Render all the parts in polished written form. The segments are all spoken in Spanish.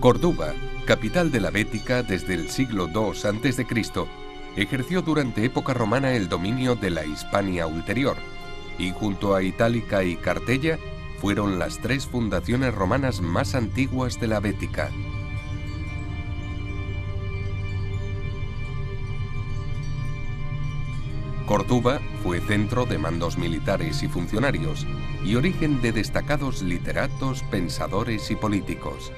Córdoba, capital de la Bética desde el siglo II a.C., ejerció durante época romana el dominio de la Hispania ulterior, y junto a Itálica y Cartella fueron las tres fundaciones romanas más antiguas de la Bética. Córdoba fue centro de mandos militares y funcionarios, y origen de destacados literatos, pensadores y políticos.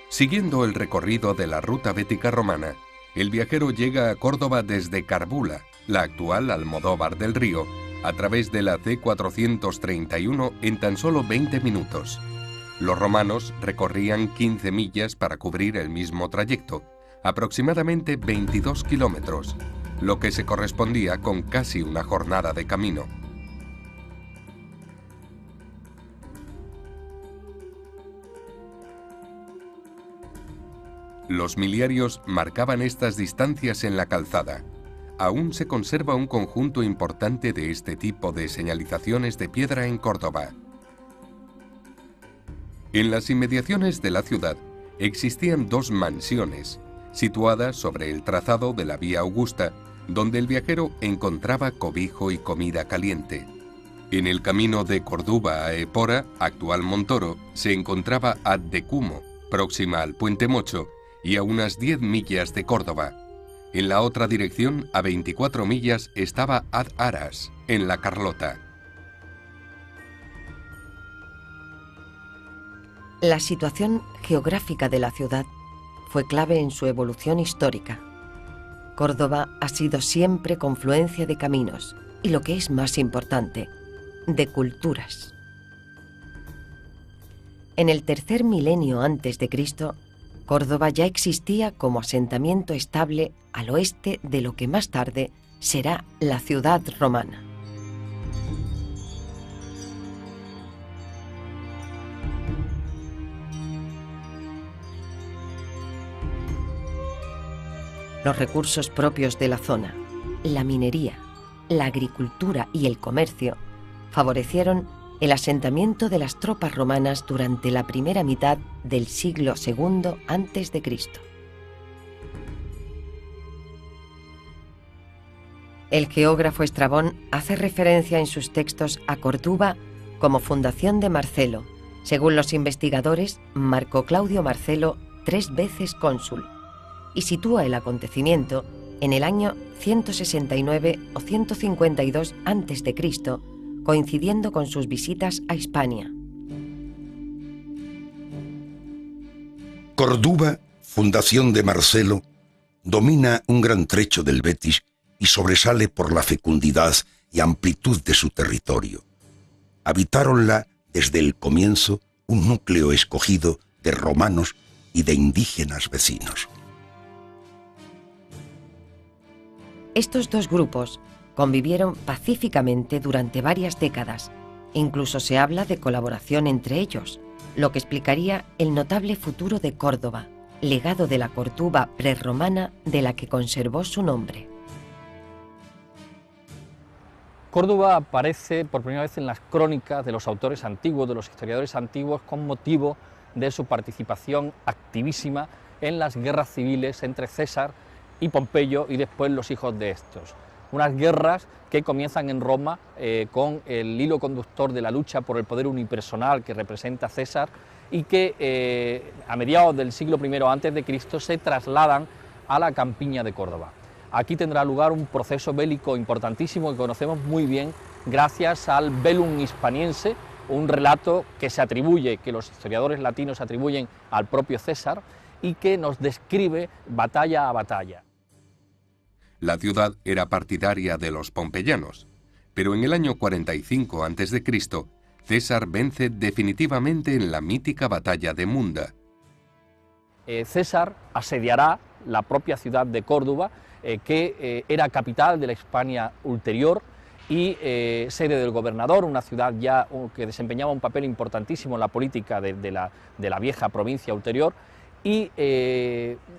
Siguiendo el recorrido de la ruta bética romana, el viajero llega a Córdoba desde Carbula, la actual Almodóvar del Río, a través de la C431 en tan solo 20 minutos. Los romanos recorrían 15 millas para cubrir el mismo trayecto, aproximadamente 22 kilómetros, lo que se correspondía con casi una jornada de camino. Los miliarios marcaban estas distancias en la calzada. Aún se conserva un conjunto importante de este tipo de señalizaciones de piedra en Córdoba. En las inmediaciones de la ciudad existían dos mansiones, situadas sobre el trazado de la Vía Augusta, donde el viajero encontraba cobijo y comida caliente. En el camino de Córdoba a Epora, actual Montoro, se encontraba Addecumo, próxima al Puente Mocho, y a unas 10 millas de Córdoba. En la otra dirección, a 24 millas, estaba Ad Aras, en la Carlota. La situación geográfica de la ciudad fue clave en su evolución histórica. Córdoba ha sido siempre confluencia de caminos y, lo que es más importante, de culturas. En el tercer milenio antes de Cristo, Córdoba ya existía como asentamiento estable al oeste de lo que más tarde será la ciudad romana. Los recursos propios de la zona, la minería, la agricultura y el comercio, favorecieron el asentamiento de las tropas romanas durante la primera mitad del siglo II a.C. El geógrafo Estrabón hace referencia en sus textos a Córdoba como fundación de Marcelo, según los investigadores Marco Claudio Marcelo, 3 veces cónsul, y sitúa el acontecimiento en el año 169 o 152 a.C., coincidiendo con sus visitas a Hispania. Córdoba, fundación de Marcelo, domina un gran trecho del Betis y sobresale por la fecundidad y amplitud de su territorio. Habitáronla desde el comienzo un núcleo escogido de romanos y de indígenas vecinos. Estos dos grupos convivieron pacíficamente durante varias décadas. Incluso se habla de colaboración entre ellos, lo que explicaría el notable futuro de Córdoba, legado de la Córdoba prerromana de la que conservó su nombre. Córdoba aparece por primera vez en las crónicas de los autores antiguos, de los historiadores antiguos, con motivo de su participación activísima en las guerras civiles entre César y Pompeyo y después los hijos de estos. Unas guerras que comienzan en Roma con el hilo conductor de la lucha por el poder unipersonal que representa César y que a mediados del siglo I a.C. se trasladan a la campiña de Córdoba. Aquí tendrá lugar un proceso bélico importantísimo que conocemos muy bien gracias al Velum Hispaniense, un relato que se atribuye, que los historiadores latinos atribuyen al propio César y que nos describe batalla a batalla. La ciudad era partidaria de los pompeyanos, pero en el año 45 a.C., César vence definitivamente en la mítica batalla de Munda. César asediará la propia ciudad de Córdoba, que era capital de la Hispania ulterior y sede del gobernador, una ciudad ya que desempeñaba un papel importantísimo en la política de la vieja provincia ulterior, y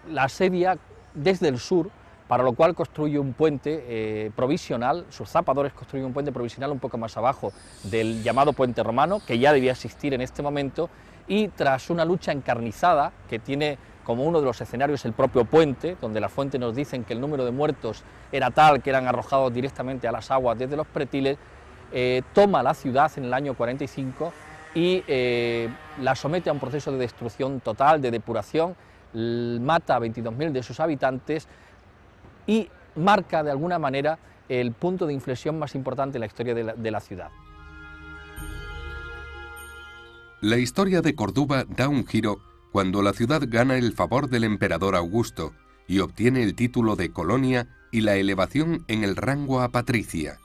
la asedia desde el sur, para lo cual construye un puente provisional. Sus zapadores construyen un puente provisional un poco más abajo del llamado puente romano, que ya debía existir en este momento, y tras una lucha encarnizada que tiene como uno de los escenarios el propio puente, donde las fuentes nos dicen que el número de muertos era tal que eran arrojados directamente a las aguas desde los pretiles, toma la ciudad en el año 45 y la somete a un proceso de destrucción total, de depuración, mata a 22.000 de sus habitantes y marca de alguna manera el punto de inflexión más importante en la historia de la ciudad. La historia de Córdoba da un giro cuando la ciudad gana el favor del emperador Augusto y obtiene el título de colonia y la elevación en el rango a patricia.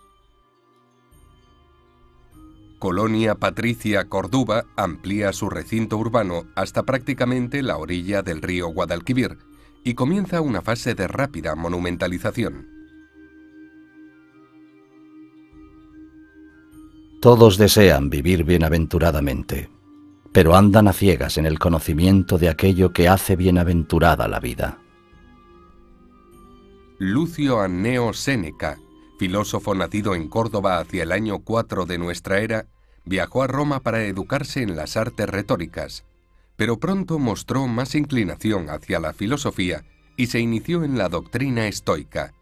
Colonia Patricia Córdoba amplía su recinto urbano hasta prácticamente la orilla del río Guadalquivir y comienza una fase de rápida monumentalización. Todos desean vivir bienaventuradamente, pero andan a ciegas en el conocimiento de aquello que hace bienaventurada la vida. Lucio Anneo Séneca, filósofo nacido en Córdoba hacia el año 4 de nuestra era, viajó a Roma para educarse en las artes retóricas, pero pronto mostró más inclinación hacia la filosofía y se inició en la doctrina estoica.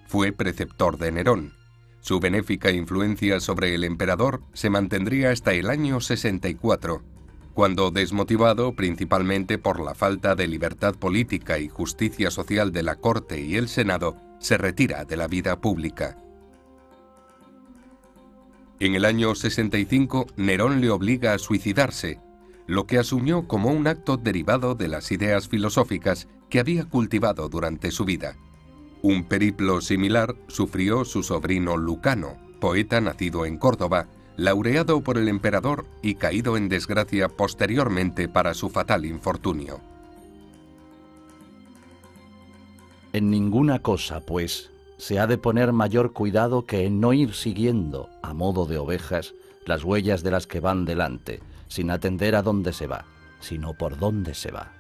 Fue preceptor de Nerón. Su benéfica influencia sobre el emperador se mantendría hasta el año 64, cuando, desmotivado principalmente por la falta de libertad política y justicia social de la corte y el senado, se retira de la vida pública. En el año 65, Nerón le obliga a suicidarse, lo que asumió como un acto derivado de las ideas filosóficas que había cultivado durante su vida. Un periplo similar sufrió su sobrino Lucano, poeta nacido en Córdoba, laureado por el emperador y caído en desgracia posteriormente para su fatal infortunio. En ninguna cosa, pues, se ha de poner mayor cuidado que en no ir siguiendo, a modo de ovejas, las huellas de las que van delante, sin atender a dónde se va, sino por dónde se va.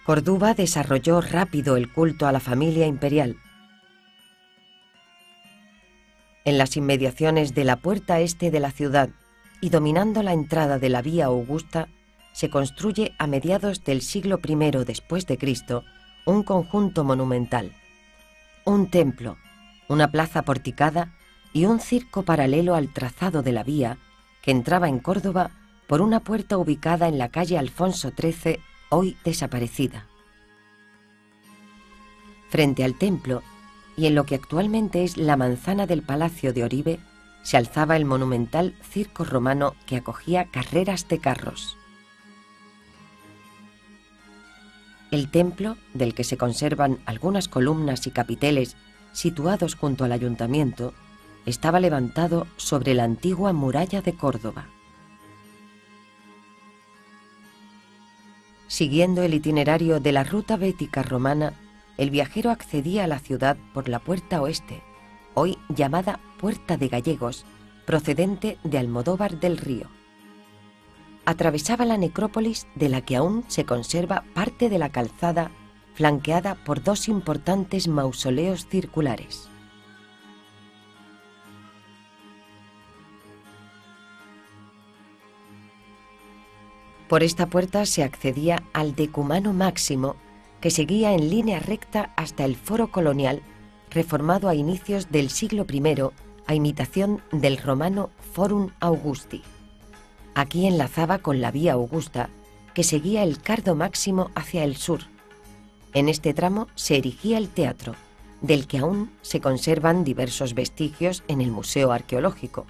Córdoba desarrolló rápido el culto a la familia imperial. En las inmediaciones de la puerta este de la ciudad y dominando la entrada de la Vía Augusta, se construye a mediados del siglo I después de Cristo un conjunto monumental, un templo, una plaza porticada y un circo paralelo al trazado de la vía que entraba en Córdoba por una puerta ubicada en la calle Alfonso XIII, hoy desaparecida. Frente al templo, y en lo que actualmente es la manzana del Palacio de Oribe, se alzaba el monumental circo romano que acogía carreras de carros. El templo, del que se conservan algunas columnas y capiteles situados junto al ayuntamiento, estaba levantado sobre la antigua muralla de Córdoba. Siguiendo el itinerario de la ruta bética romana, el viajero accedía a la ciudad por la puerta oeste, hoy llamada Puerta de Gallegos, procedente de Almodóvar del Río. Atravesaba la necrópolis, de la que aún se conserva parte de la calzada, flanqueada por dos importantes mausoleos circulares. Por esta puerta se accedía al decumano máximo, que seguía en línea recta hasta el foro colonial, reformado a inicios del siglo I a imitación del romano Forum Augusti. Aquí enlazaba con la Vía Augusta, que seguía el Cardo Máximo hacia el sur. En este tramo se erigía el teatro, del que aún se conservan diversos vestigios en el Museo Arqueológico.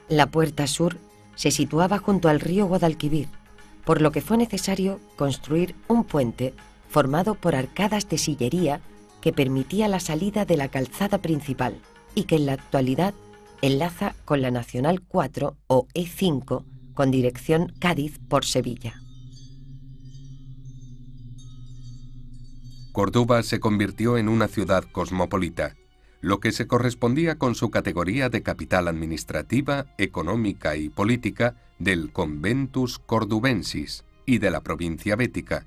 La puerta sur se situaba junto al río Guadalquivir, por lo que fue necesario construir un puente formado por arcadas de sillería que permitía la salida de la calzada principal y que en la actualidad enlaza con la Nacional 4 o E5 con dirección Cádiz por Sevilla. Córdoba se convirtió en una ciudad cosmopolita, lo que se correspondía con su categoría de capital administrativa, económica y política del Conventus Cordubensis, y de la provincia bética,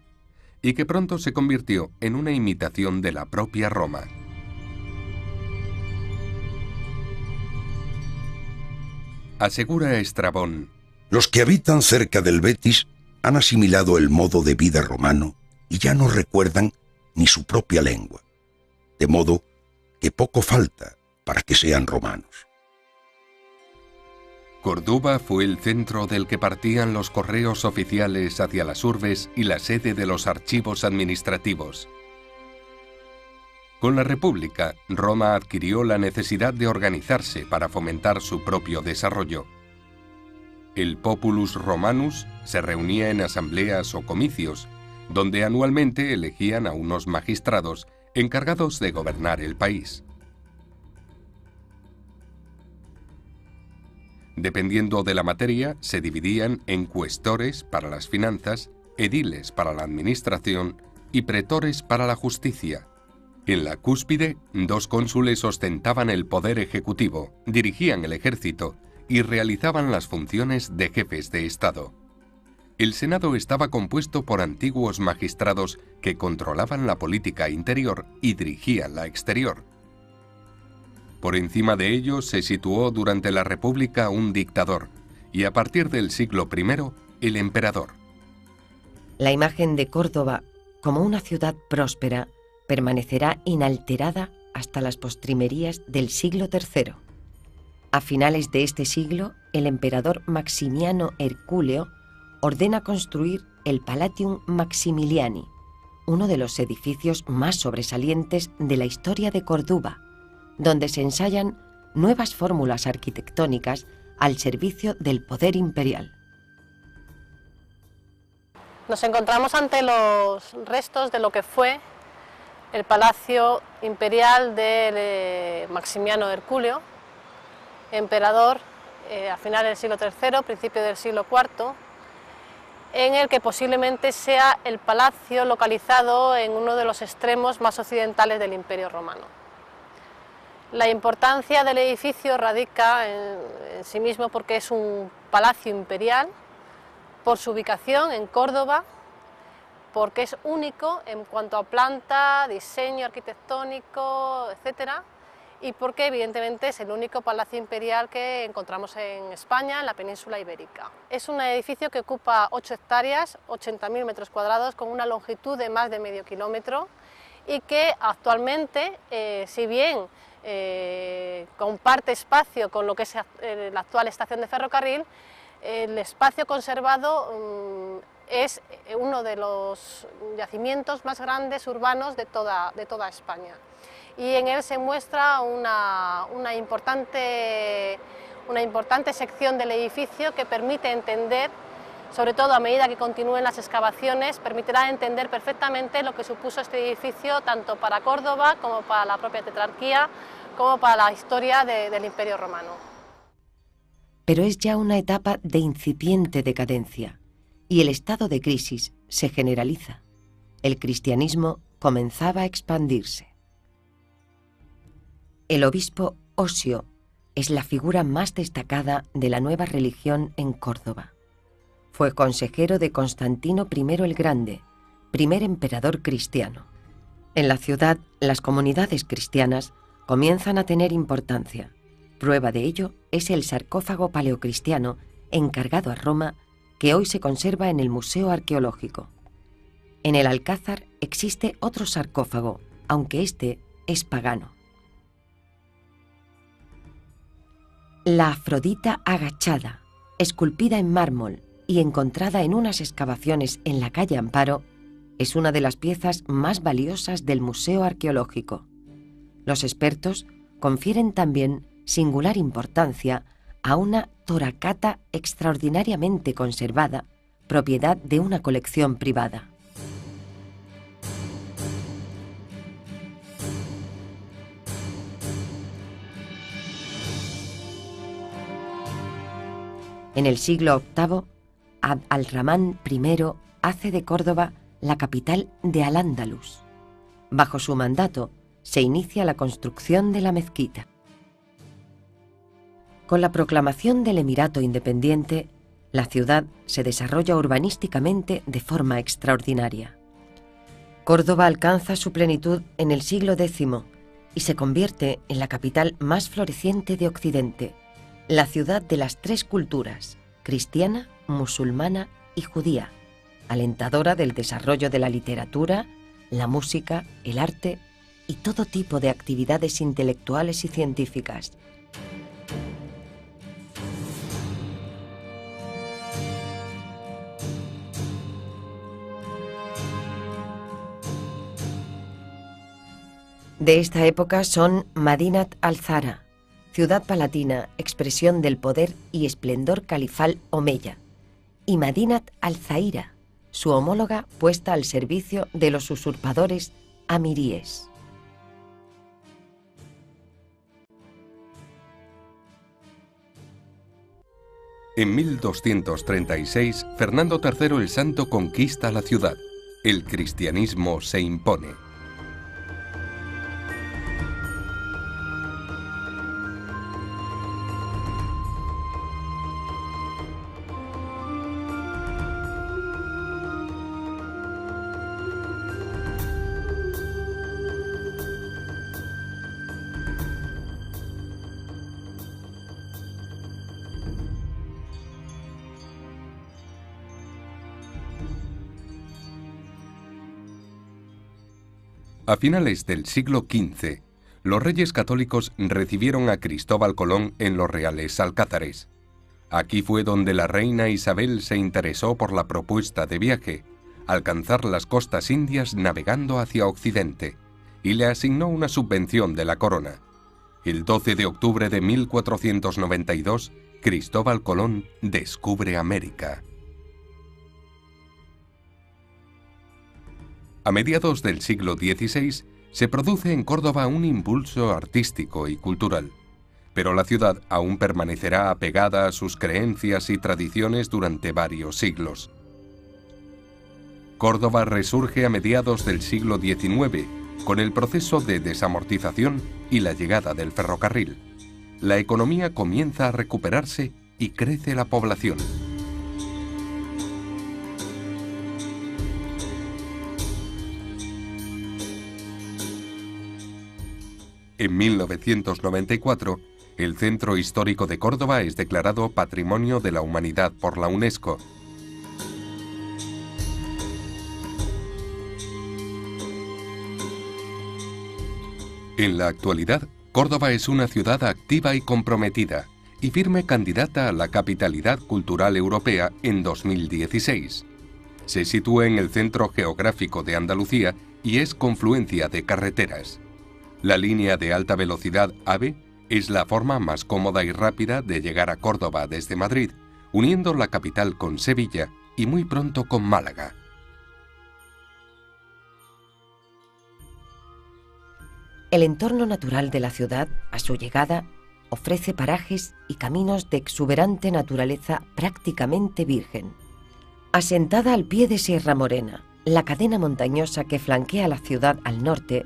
y que pronto se convirtió en una imitación de la propia Roma. Asegura Estrabón: los que habitan cerca del Betis han asimilado el modo de vida romano y ya no recuerdan ni su propia lengua, de modo que poco falta para que sean romanos. Córdoba fue el centro del que partían los correos oficiales hacia las urbes y la sede de los archivos administrativos. Con la República, Roma adquirió la necesidad de organizarse para fomentar su propio desarrollo. El Populus Romanus se reunía en asambleas o comicios, donde anualmente elegían a unos magistrados encargados de gobernar el país. Dependiendo de la materia, se dividían en cuestores para las finanzas, ediles para la administración y pretores para la justicia. En la cúspide, 2 cónsules ostentaban el poder ejecutivo, dirigían el ejército y realizaban las funciones de jefes de Estado. El Senado estaba compuesto por antiguos magistrados que controlaban la política interior y dirigían la exterior. Por encima de ellos se situó durante la República un dictador, y a partir del siglo I, el emperador. La imagen de Córdoba como una ciudad próspera permanecerá inalterada hasta las postrimerías del siglo III. A finales de este siglo, el emperador Maximiano Hercúleo ordena construir el Palatium Maximiliani, uno de los edificios más sobresalientes de la historia de Córdoba, donde se ensayan nuevas fórmulas arquitectónicas al servicio del poder imperial. Nos encontramos ante los restos de lo que fue el Palacio Imperial de Maximiano Hercúleo, emperador a finales del siglo III, principio del siglo IV, en el que posiblemente sea el palacio localizado en uno de los extremos más occidentales del Imperio Romano. La importancia del edificio radica en sí mismo porque es un palacio imperial, por su ubicación en Córdoba, porque es único en cuanto a planta, diseño arquitectónico, etcétera, y porque evidentemente es el único palacio imperial que encontramos en España, en la península ibérica. Es un edificio que ocupa 8 hectáreas, 80.000 metros cuadrados, con una longitud de más de medio kilómetro y que actualmente, si bien comparte espacio con lo que es la actual estación de ferrocarril, el espacio conservado es uno de los yacimientos más grandes urbanos de toda España. Y en él se muestra una importante sección del edificio que permite entender, sobre todo a medida que continúen las excavaciones, permitirá entender perfectamente lo que supuso este edificio tanto para Córdoba como para la propia tetrarquía, como para la historia del Imperio Romano. Pero es ya una etapa de incipiente decadencia y el estado de crisis se generaliza. El cristianismo comenzaba a expandirse. El obispo Osio es la figura más destacada de la nueva religión en Córdoba. Fue consejero de Constantino I el Grande, primer emperador cristiano. En la ciudad, las comunidades cristianas comienzan a tener importancia. Prueba de ello es el sarcófago paleocristiano encargado a Roma, que hoy se conserva en el Museo Arqueológico. En el Alcázar existe otro sarcófago, aunque este es pagano. La Afrodita agachada, esculpida en mármol y encontrada en unas excavaciones en la calle Amparo, es una de las piezas más valiosas del Museo Arqueológico. Los expertos confieren también singular importancia a una toracata extraordinariamente conservada, propiedad de una colección privada. En el siglo VIII, Abd al-Rahman I hace de Córdoba la capital de Al-Ándalus. Bajo su mandato se inicia la construcción de la mezquita. Con la proclamación del Emirato Independiente, La ciudad se desarrolla urbanísticamente de forma extraordinaria. Córdoba alcanza su plenitud en el siglo X y se convierte en la capital más floreciente de Occidente, la ciudad de las tres culturas, cristiana, musulmana y judía, alentadora del desarrollo de la literatura, la música, el arte y todo tipo de actividades intelectuales y científicas. De esta época son Madinat al-Zahra, ciudad palatina, expresión del poder y esplendor califal omeya, y Madinat al-Zahira, su homóloga puesta al servicio de los usurpadores amiríes. En 1236, Fernando III el Santo conquista la ciudad. El cristianismo se impone. A finales del siglo XV, los reyes católicos recibieron a Cristóbal Colón en los Reales Alcázares. Aquí fue donde la reina Isabel se interesó por la propuesta de viaje, alcanzar las costas indias navegando hacia Occidente, y le asignó una subvención de la corona. El 12 de octubre de 1492, Cristóbal Colón descubre América. A mediados del siglo XVI se produce en Córdoba un impulso artístico y cultural, pero la ciudad aún permanecerá apegada a sus creencias y tradiciones durante varios siglos. Córdoba resurge a mediados del siglo XIX con el proceso de desamortización y la llegada del ferrocarril. La economía comienza a recuperarse y crece la población. En 1994, el Centro Histórico de Córdoba es declarado Patrimonio de la Humanidad por la UNESCO. En la actualidad, Córdoba es una ciudad activa y comprometida, y firme candidata a la Capitalidad Cultural Europea en 2016. Se sitúa en el centro geográfico de Andalucía y es confluencia de carreteras. La línea de alta velocidad AVE es la forma más cómoda y rápida de llegar a Córdoba desde Madrid, uniendo la capital con Sevilla y muy pronto con Málaga. El entorno natural de la ciudad, a su llegada, ofrece parajes y caminos de exuberante naturaleza prácticamente virgen. Asentada al pie de Sierra Morena, la cadena montañosa que flanquea la ciudad al norte,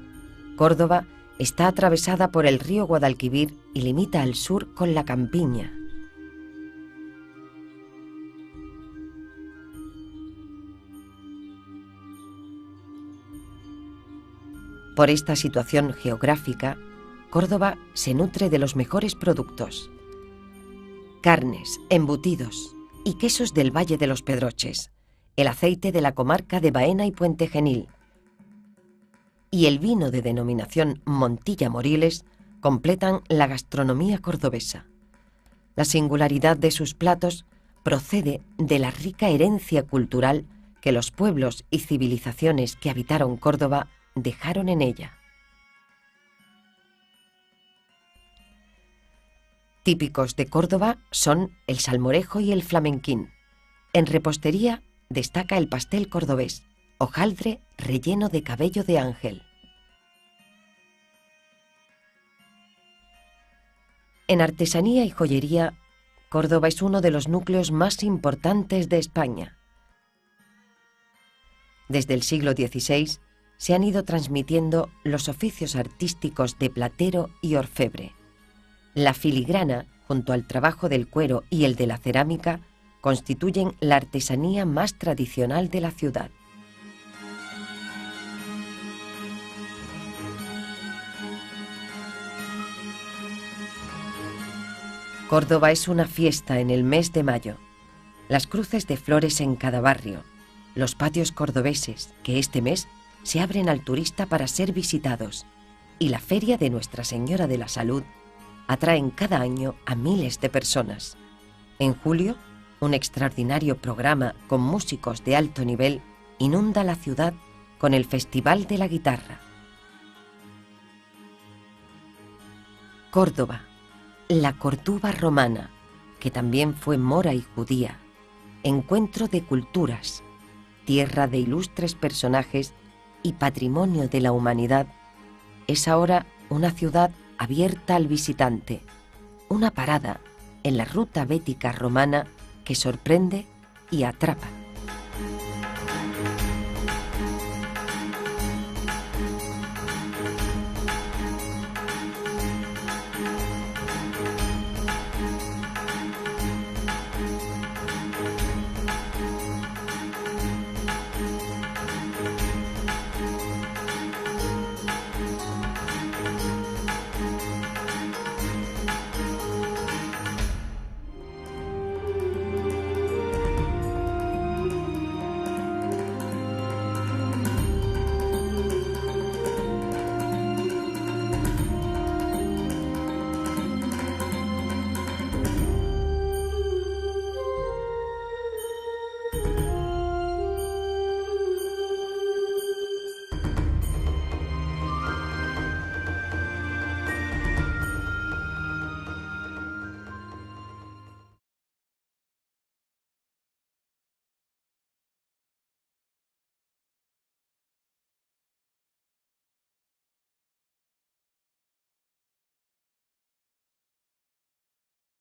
Córdoba está atravesada por el río Guadalquivir y limita al sur con la Campiña. Por esta situación geográfica, Córdoba se nutre de los mejores productos: carnes, embutidos y quesos del Valle de los Pedroches, el aceite de la comarca de Baena y Puente Genil, y el vino de denominación Montilla Moriles completan la gastronomía cordobesa. La singularidad de sus platos procede de la rica herencia cultural que los pueblos y civilizaciones que habitaron Córdoba dejaron en ella. Típicos de Córdoba son el salmorejo y el flamenquín. En repostería destaca el pastel cordobés, hojaldre relleno de cabello de ángel. En artesanía y joyería, Córdoba es uno de los núcleos más importantes de España. Desde el siglo XVI se han ido transmitiendo los oficios artísticos de platero y orfebre. La filigrana, junto al trabajo del cuero y el de la cerámica, constituyen la artesanía más tradicional de la ciudad. Córdoba es una fiesta en el mes de mayo. Las cruces de flores en cada barrio, los patios cordobeses, que este mes se abren al turista para ser visitados, y la feria de Nuestra Señora de la Salud atraen cada año a miles de personas. En julio, un extraordinario programa con músicos de alto nivel inunda la ciudad con el Festival de la Guitarra. Córdoba, la Corduba romana, que también fue mora y judía, encuentro de culturas, tierra de ilustres personajes y patrimonio de la humanidad, es ahora una ciudad abierta al visitante, una parada en la ruta bética romana que sorprende y atrapa.